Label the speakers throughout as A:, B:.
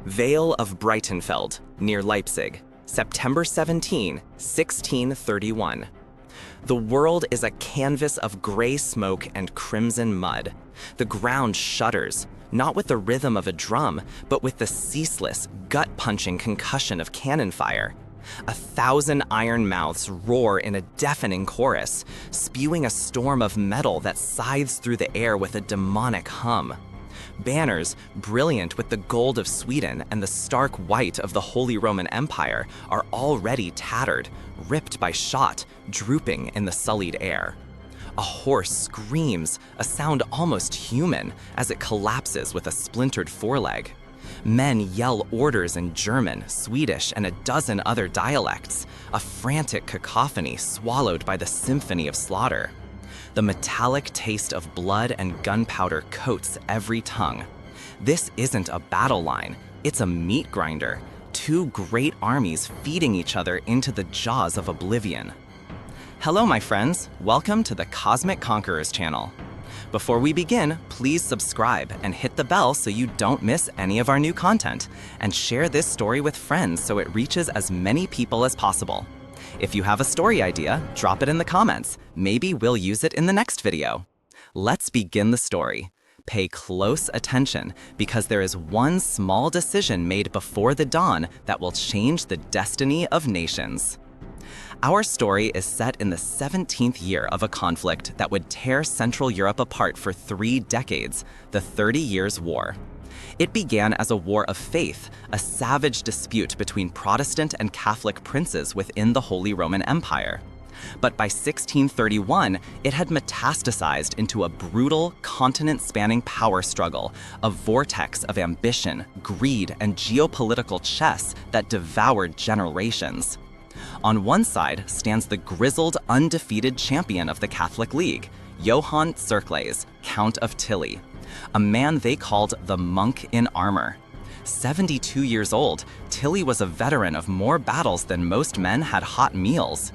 A: Battle of Breitenfeld, near Leipzig, September 17, 1631. The world is a canvas of gray smoke and crimson mud. The ground shudders, not with the rhythm of a drum, but with the ceaseless, gut-punching concussion of cannon fire. 1,000 iron mouths roar in a deafening chorus, spewing a storm of metal that scythes through the air with a demonic hum. Banners, brilliant with the gold of Sweden and the stark white of the Holy Roman Empire, are already tattered, ripped by shot, drooping in the sullied air. A horse screams, a sound almost human, as it collapses with a splintered foreleg. Men yell orders in German, Swedish, and a dozen other dialects, a frantic cacophony swallowed by the symphony of slaughter. The metallic taste of blood and gunpowder coats every tongue. This isn't a battle line, it's a meat grinder. Two great armies feeding each other into the jaws of oblivion. Hello, my friends. Welcome to the Cosmic Conquerors channel. Before we begin, please subscribe and hit the bell so you don't miss any of our new content, and share this story with friends so it reaches as many people as possible. If you have a story idea, drop it in the comments. Maybe we'll use it in the next video. Let's begin the story. Pay close attention, because there is one small decision made before the dawn that will change the destiny of nations. Our story is set in the 17th year of a conflict that would tear Central Europe apart for 3 decades, the 30 Years' War. It began as a war of faith, a savage dispute between Protestant and Catholic princes within the Holy Roman Empire. But by 1631, it had metastasized into a brutal, continent-spanning power struggle, a vortex of ambition, greed, and geopolitical chess that devoured generations. On one side stands the grizzled, undefeated champion of the Catholic League, Johann Tserclaes, Count of Tilly, a man they called the Monk in Armor. 72 years old, Tilly was a veteran of more battles than most men had hot meals.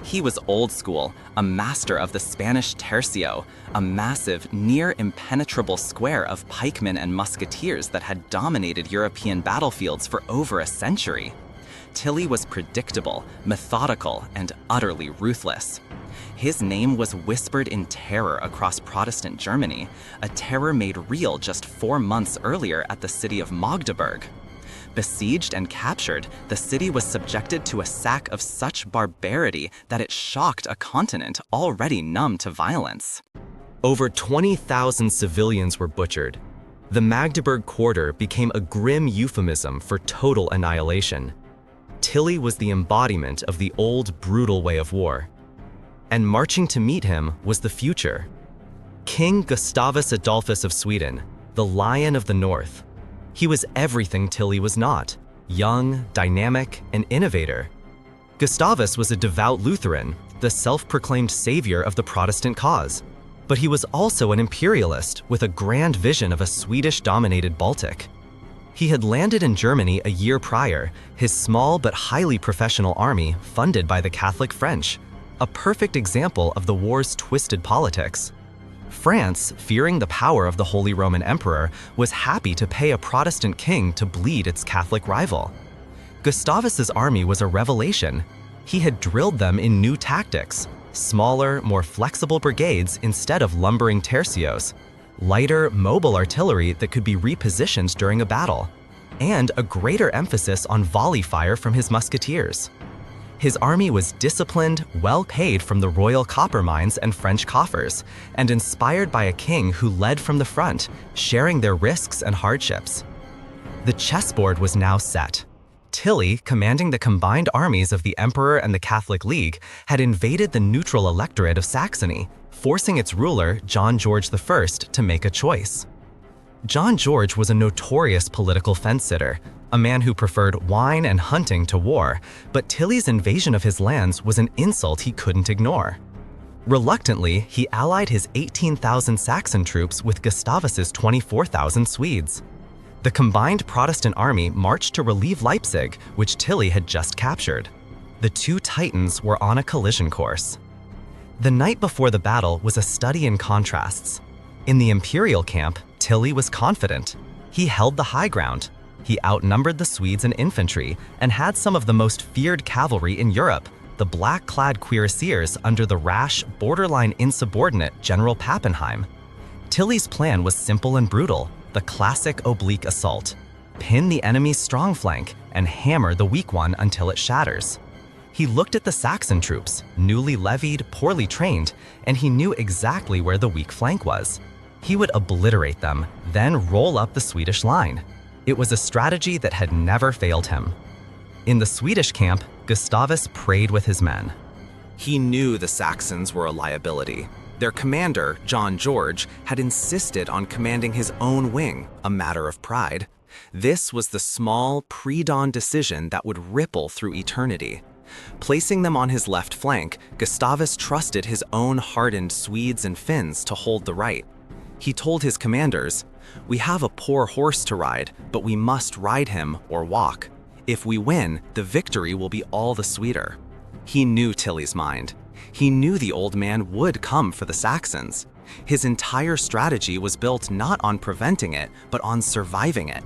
A: He was old school, a master of the Spanish Tercio, a massive, near-impenetrable square of pikemen and musketeers that had dominated European battlefields for over a century. Tilly was predictable, methodical, and utterly ruthless. His name was whispered in terror across Protestant Germany, a terror made real just 4 months earlier at the city of Magdeburg. Besieged and captured, the city was subjected to a sack of such barbarity that it shocked a continent already numb to violence. Over 20,000 civilians were butchered. The Magdeburg quarter became a grim euphemism for total annihilation. Tilly was the embodiment of the old, brutal way of war. And marching to meet him was the future. King Gustavus Adolphus of Sweden, the Lion of the North. He was everything Tilly was not: young, dynamic, and innovator. Gustavus was a devout Lutheran, the self-proclaimed savior of the Protestant cause. But he was also an imperialist with a grand vision of a Swedish-dominated Baltic. He had landed in Germany a year prior, his small but highly professional army funded by the Catholic French, a perfect example of the war's twisted politics. France, fearing the power of the Holy Roman Emperor, was happy to pay a Protestant king to bleed its Catholic rival. Gustavus's army was a revelation. He had drilled them in new tactics: smaller, more flexible brigades instead of lumbering tercios, lighter, mobile artillery that could be repositioned during a battle, and a greater emphasis on volley fire from his musketeers. His army was disciplined, well paid from the royal copper mines and French coffers, and inspired by a king who led from the front, sharing their risks and hardships. The chessboard was now set. Tilly, commanding the combined armies of the Emperor and the Catholic League, had invaded the neutral electorate of Saxony, forcing its ruler, John George I, to make a choice. John George was a notorious political fence-sitter, a man who preferred wine and hunting to war, but Tilly's invasion of his lands was an insult he couldn't ignore. Reluctantly, he allied his 18,000 Saxon troops with Gustavus's 24,000 Swedes. The combined Protestant army marched to relieve Leipzig, which Tilly had just captured. The two titans were on a collision course. The night before the battle was a study in contrasts. In the imperial camp, Tilly was confident. He held the high ground. He outnumbered the Swedes in infantry and had some of the most feared cavalry in Europe, the black-clad cuirassiers under the rash, borderline insubordinate General Pappenheim. Tilly's plan was simple and brutal, the classic oblique assault. Pin the enemy's strong flank and hammer the weak one until it shatters. He looked at the Saxon troops, newly levied, poorly trained, and he knew exactly where the weak flank was. He would obliterate them, then roll up the Swedish line. It was a strategy that had never failed him. In the Swedish camp, Gustavus prayed with his men. He knew the Saxons were a liability. Their commander, John George, had insisted on commanding his own wing, a matter of pride. This was the small, pre-dawn decision that would ripple through eternity. Placing them on his left flank, Gustavus trusted his own hardened Swedes and Finns to hold the right. He told his commanders, "We have a poor horse to ride, but we must ride him or walk. If we win, the victory will be all the sweeter." He knew Tilly's mind. He knew the old man would come for the Saxons. His entire strategy was built not on preventing it, but on surviving it.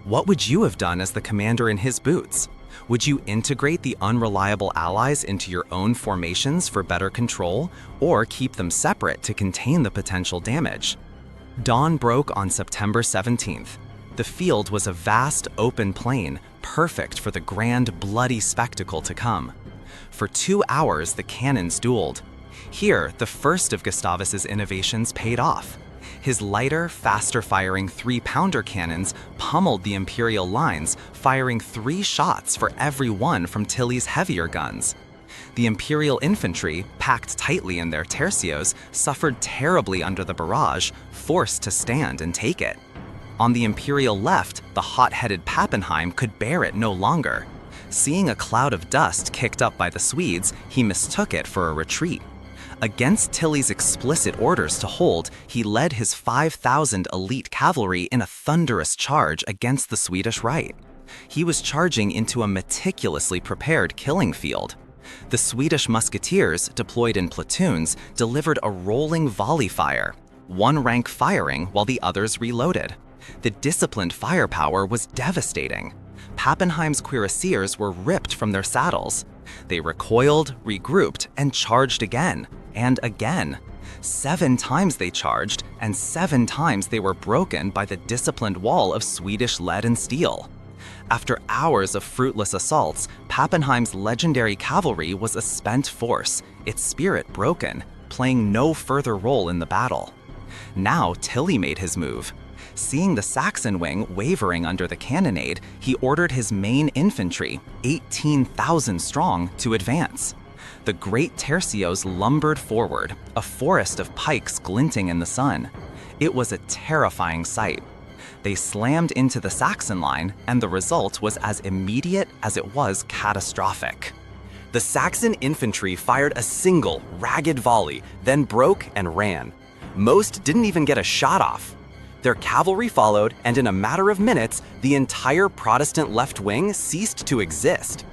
A: What would you have done as the commander in his boots? Would you integrate the unreliable allies into your own formations for better control, or keep them separate to contain the potential damage? Dawn broke on September 17th. The field was a vast open plain, perfect for the grand, bloody spectacle to come. For 2 hours, the cannons dueled. Here, the first of Gustavus's innovations paid off. His lighter, faster-firing 3-pounder cannons pummeled the Imperial lines, firing 3 shots for every one from Tilly's heavier guns. The Imperial infantry, packed tightly in their tercios, suffered terribly under the barrage, forced to stand and take it. On the Imperial left, the hot-headed Pappenheim could bear it no longer. Seeing a cloud of dust kicked up by the Swedes, he mistook it for a retreat. Against Tilly's explicit orders to hold, he led his 5,000 elite cavalry in a thunderous charge against the Swedish right. He was charging into a meticulously prepared killing field. The Swedish musketeers, deployed in platoons, delivered a rolling volley fire, one rank firing while the others reloaded. The disciplined firepower was devastating. Pappenheim's cuirassiers were ripped from their saddles. They recoiled, regrouped, and charged again, and again. 7 times they charged, and 7 times they were broken by the disciplined wall of Swedish lead and steel. After hours of fruitless assaults, Pappenheim's legendary cavalry was a spent force, its spirit broken, playing no further role in the battle. Now Tilly made his move. Seeing the Saxon wing wavering under the cannonade, he ordered his main infantry, 18,000 strong, to advance. The great tercios lumbered forward, a forest of pikes glinting in the sun. It was a terrifying sight. They slammed into the Saxon line, and the result was as immediate as it was catastrophic. The Saxon infantry fired a single, ragged volley, then broke and ran. Most didn't even get a shot off. Their cavalry followed, and in a matter of minutes, the entire Protestant left wing ceased to exist.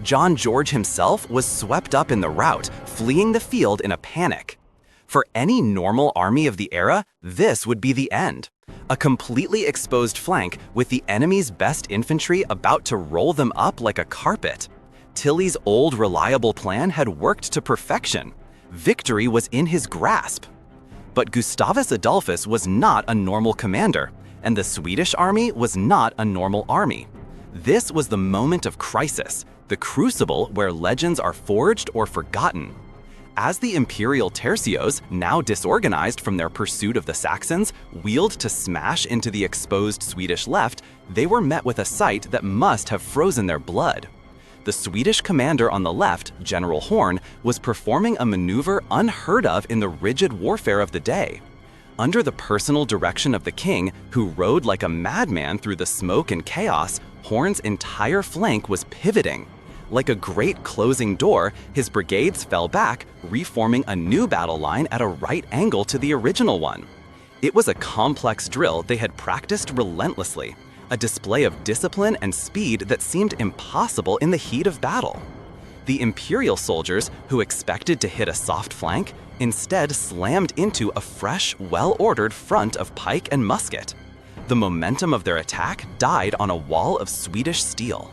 A: John George himself was swept up in the rout, fleeing the field in a panic. For any normal army of the era, this would be the end. A completely exposed flank with the enemy's best infantry about to roll them up like a carpet. Tilly's old reliable plan had worked to perfection. Victory was in his grasp. But Gustavus Adolphus was not a normal commander, and the Swedish army was not a normal army. This was the moment of crisis, the crucible where legends are forged or forgotten. As the Imperial tercios, now disorganized from their pursuit of the Saxons, wheeled to smash into the exposed Swedish left, they were met with a sight that must have frozen their blood. The Swedish commander on the left, General Horn, was performing a maneuver unheard of in the rigid warfare of the day. Under the personal direction of the king, who rode like a madman through the smoke and chaos, Horn's entire flank was pivoting. Like a great closing door, his brigades fell back, reforming a new battle line at a right angle to the original one. It was a complex drill they had practiced relentlessly, a display of discipline and speed that seemed impossible in the heat of battle. The Imperial soldiers, who expected to hit a soft flank, instead slammed into a fresh, well-ordered front of pike and musket. The momentum of their attack died on a wall of Swedish steel.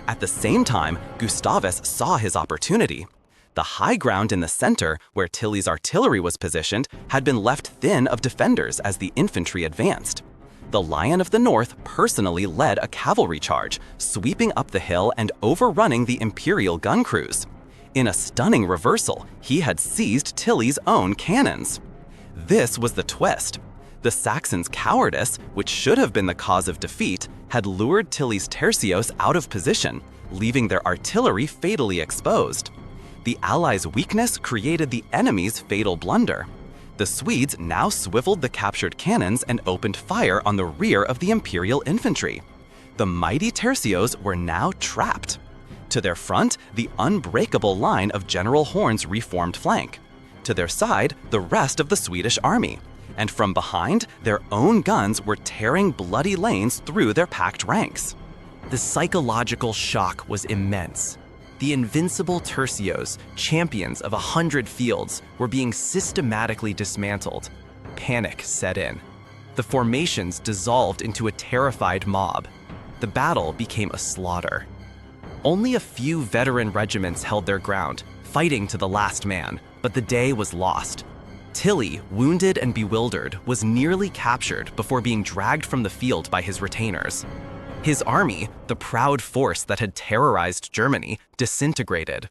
A: At the same time, Gustavus saw his opportunity. The high ground in the center, where Tilly's artillery was positioned, had been left thin of defenders as the infantry advanced. The Lion of the North personally led a cavalry charge, sweeping up the hill and overrunning the Imperial gun crews. In a stunning reversal, he had seized Tilly's own cannons. This was the twist. The Saxons' cowardice, which should have been the cause of defeat, had lured Tilly's tercios out of position, leaving their artillery fatally exposed. The Allies' weakness created the enemy's fatal blunder. The Swedes now swiveled the captured cannons and opened fire on the rear of the Imperial infantry. The mighty tercios were now trapped. To their front, the unbreakable line of General Horn's reformed flank. To their side, the rest of the Swedish army. And from behind, their own guns were tearing bloody lanes through their packed ranks.
B: The psychological shock was immense. The invincible tercios, champions of 100 fields, were being systematically dismantled. Panic set in. The formations dissolved into a terrified mob. The battle became a slaughter. Only a few veteran regiments held their ground, fighting to the last man, but the day was lost. Tilly, wounded and bewildered, was nearly captured before being dragged from the field by his retainers. His army, the proud force that had terrorized Germany, disintegrated.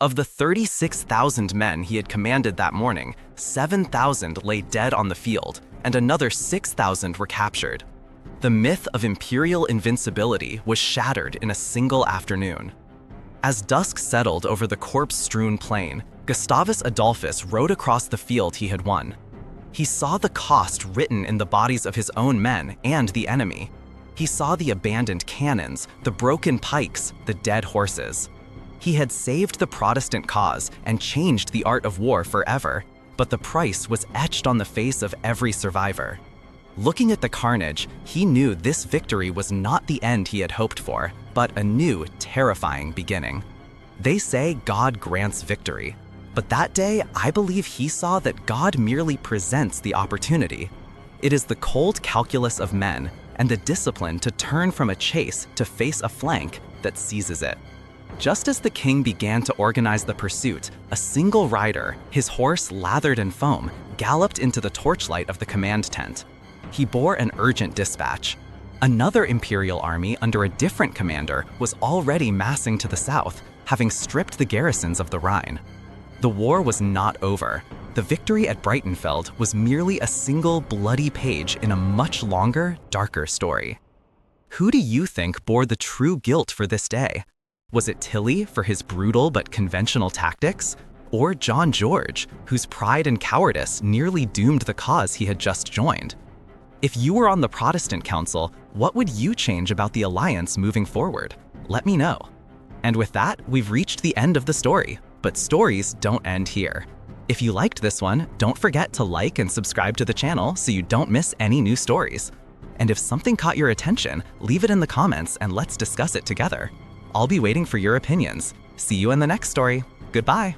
B: Of the 36,000 men he had commanded that morning, 7,000 lay dead on the field, and another 6,000 were captured. The myth of imperial invincibility was shattered in a single afternoon. As dusk settled over the corpse-strewn plain, Gustavus Adolphus rode across the field he had won. He saw the cost written in the bodies of his own men and the enemy. He saw the abandoned cannons, the broken pikes, the dead horses. He had saved the Protestant cause and changed the art of war forever, but the price was etched on the face of every survivor. Looking at the carnage, he knew this victory was not the end he had hoped for, but a new, terrifying beginning. They say God grants victory, but that day I believe he saw that God merely presents the opportunity. It is the cold calculus of men and the discipline to turn from a chase to face a flank that seizes it. Just as the king began to organize the pursuit, a single rider, his horse lathered in foam, galloped into the torchlight of the command tent. He bore an urgent dispatch. Another imperial army under a different commander was already massing to the south, having stripped the garrisons of the Rhine. The war was not over. The victory at Breitenfeld was merely a single bloody page in a much longer, darker story. Who do you think bore the true guilt for this day? Was it Tilly for his brutal but conventional tactics? Or John George, whose pride and cowardice nearly doomed the cause he had just joined? If you were on the Protestant Council, what would you change about the alliance moving forward? Let me know. And with that, we've reached the end of the story. But stories don't end here. If you liked this one, don't forget to like and subscribe to the channel so you don't miss any new stories. And if something caught your attention, leave it in the comments and let's discuss it together. I'll be waiting for your opinions. See you in the next story. Goodbye.